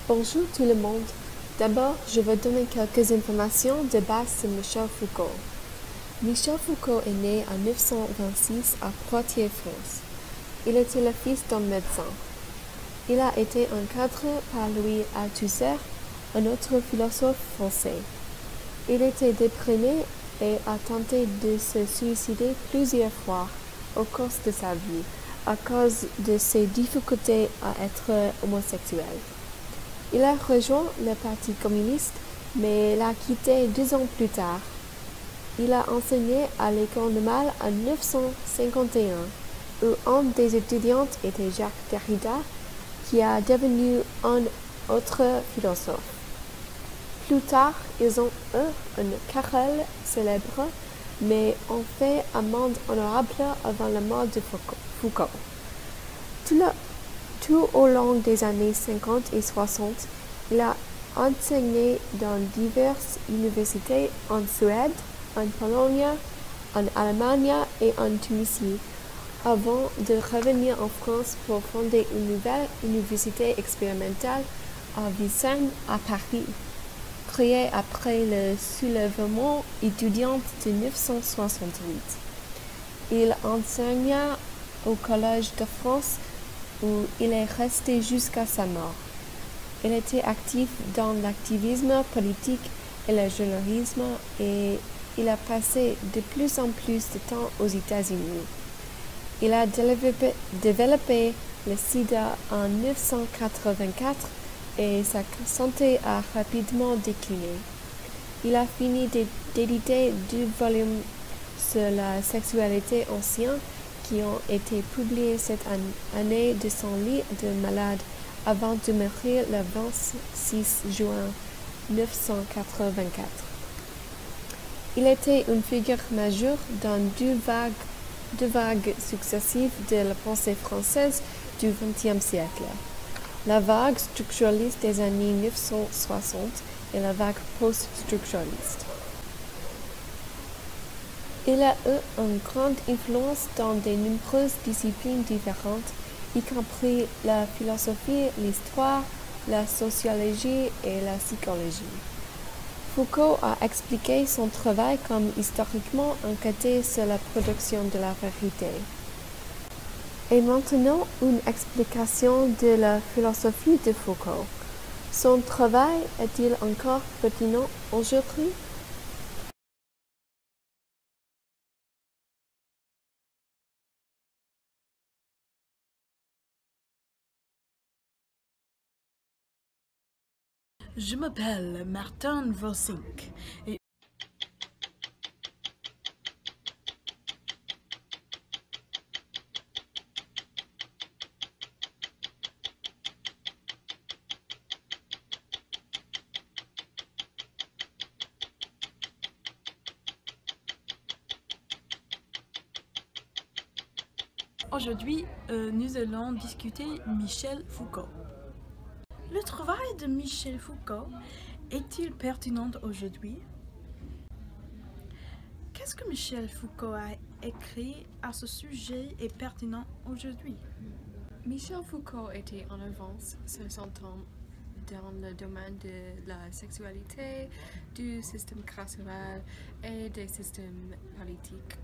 Bonjour tout le monde. D'abord, je vais donner quelques informations de base sur Michel Foucault. Michel Foucault est né en 1926 à Poitiers, France. Il était le fils d'un médecin. Il a été encadré par Louis Althusser, un autre philosophe français. Il était déprimé et a tenté de se suicider plusieurs fois au cours de sa vie à cause de ses difficultés à être homosexuel. Il a rejoint le Parti communiste, mais l'a quitté 2 ans plus tard. Il a enseigné à l'école normale en 1951, où un des étudiants était Jacques Derrida, qui est devenu un autre philosophe. Plus tard, ils ont eu une querelle célèbre, mais ont fait amende honorable avant la mort de Foucault. Tout au long des années 50 et 60, il a enseigné dans diverses universités en Suède, en Pologne, en Allemagne et en Tunisie, avant de revenir en France pour fonder une nouvelle université expérimentale à Vincennes, à Paris, créée après le soulèvement étudiant de 1968. Il enseigna au Collège de France, où il est resté jusqu'à sa mort. Il était actif dans l'activisme politique et le journalisme et il a passé de plus en plus de temps aux États-Unis. Il a développé le sida en 1984 et sa santé a rapidement décliné. Il a fini d'éditer 2 volumes sur la sexualité ancienne qui ont été publiés cette année de son lit de malade avant de mourir le 26 juin 1984. Il était une figure majeure dans deux vagues successives de la pensée française du XXe siècle. La vague structuraliste des années 1960 et la vague post-structuraliste. Il a eu une grande influence dans de nombreuses disciplines différentes, y compris la philosophie, l'histoire, la sociologie et la psychologie. Foucault a expliqué son travail comme historiquement enquêté sur la production de la vérité. Et maintenant, une explication de la philosophie de Foucault. Son travail est-il encore pertinent aujourd'hui? Je m'appelle Martin Vosink et aujourd'hui, nous allons discuter Michel Foucault. Le travail de Michel Foucault est-il pertinent aujourd'hui? Qu'est-ce que Michel Foucault a écrit à ce sujet est pertinent aujourd'hui? Michel Foucault était en avance sur son temps dans le domaine de la sexualité, du système carcéral et des systèmes politiques.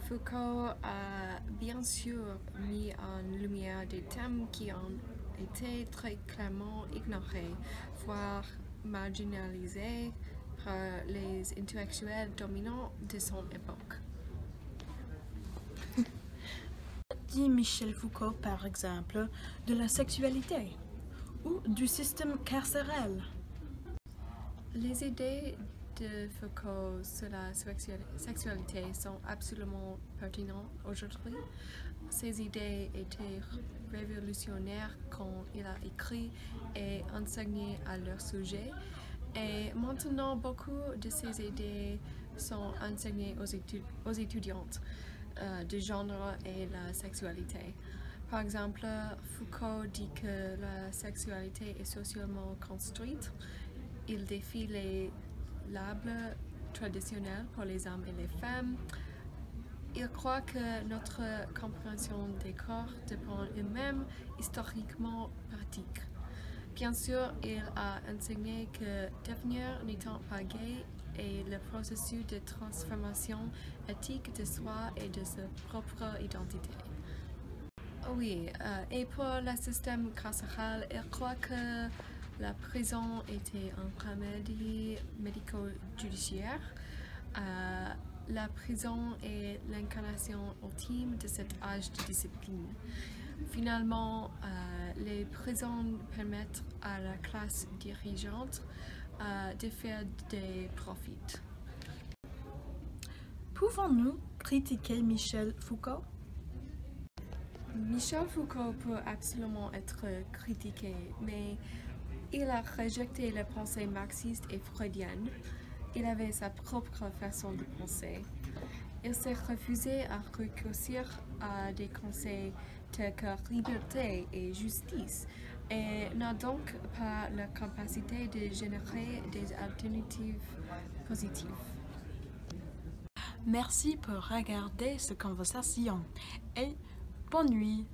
Foucault a bien sûr mis en lumière des thèmes qui ont été très clairement ignorés, voire marginalisés par les intellectuels dominants de son époque. Dit Michel Foucault, par exemple, de la sexualité ou du système carcéral? Les idées de Foucault sur la sexualité sont absolument pertinentes aujourd'hui. Ces idées étaient révolutionnaires quand il a écrit et enseigné à leur sujet, et maintenant beaucoup de ces idées sont enseignées aux étudiantes de genre et la sexualité. Par exemple, Foucault dit que la sexualité est socialement construite. Il défie les labels traditionnels pour les hommes et les femmes. Il croit que notre compréhension des corps dépend elle-même historiquement pratique. Bien sûr, il a enseigné que devenir n'étant pas gay est le processus de transformation éthique de soi et de sa propre identité. Oui, et pour le système carcéral, il croit que la prison était un remède médico-judiciaire. La prison est l'incarnation ultime de cet âge de discipline. Finalement, les prisons permettent à la classe dirigeante de faire des profits. Pouvons-nous critiquer Michel Foucault? Michel Foucault peut absolument être critiqué, mais il a rejeté les pensées marxistes et freudiennes. Il avait sa propre façon de penser. Il s'est refusé à recourir à des conseils tels que liberté et justice et n'a donc pas la capacité de générer des alternatives positives. Merci pour regarder cette conversation et bonne nuit.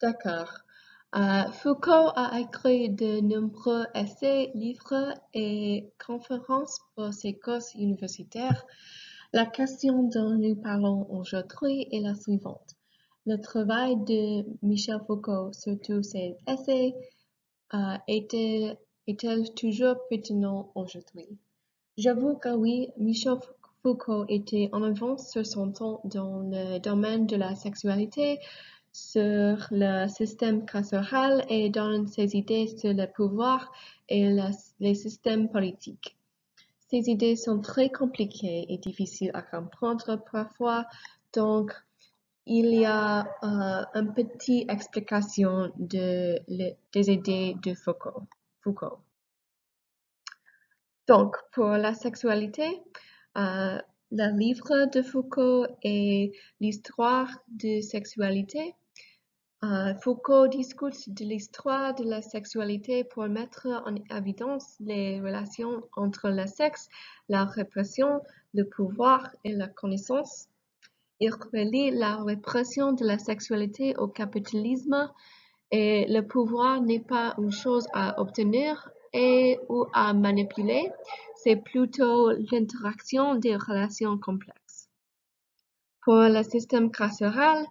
D'accord. Foucault a écrit de nombreux essais, livres et conférences pour ses cours universitaires. La question dont nous parlons aujourd'hui est la suivante. Le travail de Michel Foucault, surtout ses essais, est-il toujours pertinent aujourd'hui? J'avoue que oui, Michel Foucault était en avance sur son temps dans le domaine de la sexualité, sur le système carcéral et dans ses idées sur le pouvoir et les systèmes politiques. Ces idées sont très compliquées et difficiles à comprendre parfois, donc il y a une petite explication des idées de Foucault. Donc, pour la sexualité, le livre de Foucault est l'histoire de sexualité. Foucault discute de l'histoire de la sexualité pour mettre en évidence les relations entre le sexe, la répression, le pouvoir et la connaissance. Il relie la répression de la sexualité au capitalisme et le pouvoir n'est pas une chose à obtenir ou à manipuler, c'est plutôt l'interaction des relations complexes. Pour le système carcéral,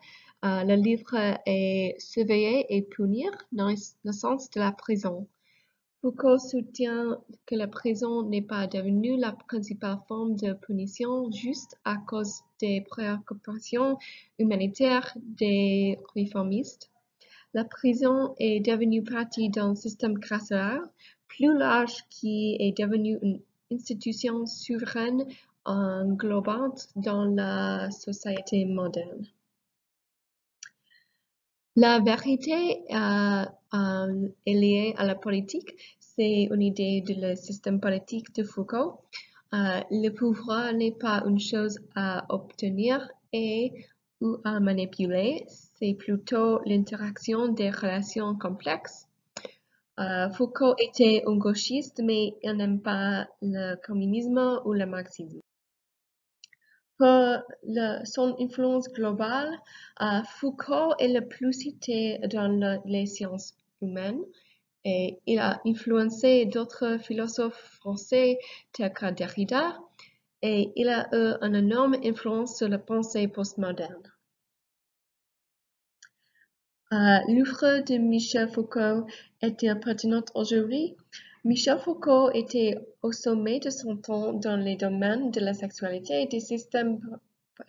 le livre est Surveiller et punir dans le sens de la prison. Foucault soutient que la prison n'est pas devenue la principale forme de punition juste à cause des préoccupations humanitaires des réformistes. La prison est devenue partie d'un système carcéral plus large qui est devenu une institution souveraine englobante dans la société moderne. La vérité est liée à la politique. C'est une idée du système politique de Foucault. Le pouvoir n'est pas une chose à obtenir ou à manipuler, c'est plutôt l'interaction des relations complexes. Foucault était un gauchiste, mais il n'aime pas le communisme ou le marxisme. Pour son influence globale, Foucault est le plus cité dans les sciences humaines et il a influencé d'autres philosophes français tels que Derrida et il a eu une énorme influence sur la pensée postmoderne. L'œuvre de Michel Foucault est-il pertinent aujourd'hui? Michel Foucault était au sommet de son temps dans les domaines de la sexualité, des systèmes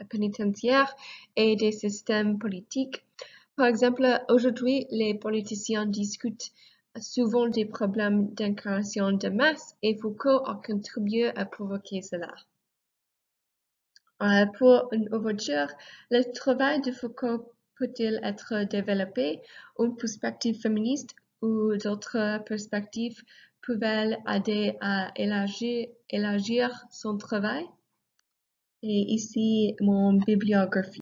pénitentiaires et des systèmes politiques. Par exemple, aujourd'hui, les politiciens discutent souvent des problèmes d'incarnation de masse et Foucault a contribué à provoquer cela. Pour une ouverture, le travail de Foucault peut-il être développé? Une perspective féministe ou d'autres perspectives peuvent aider à élargir son travail? Et ici mon bibliographie.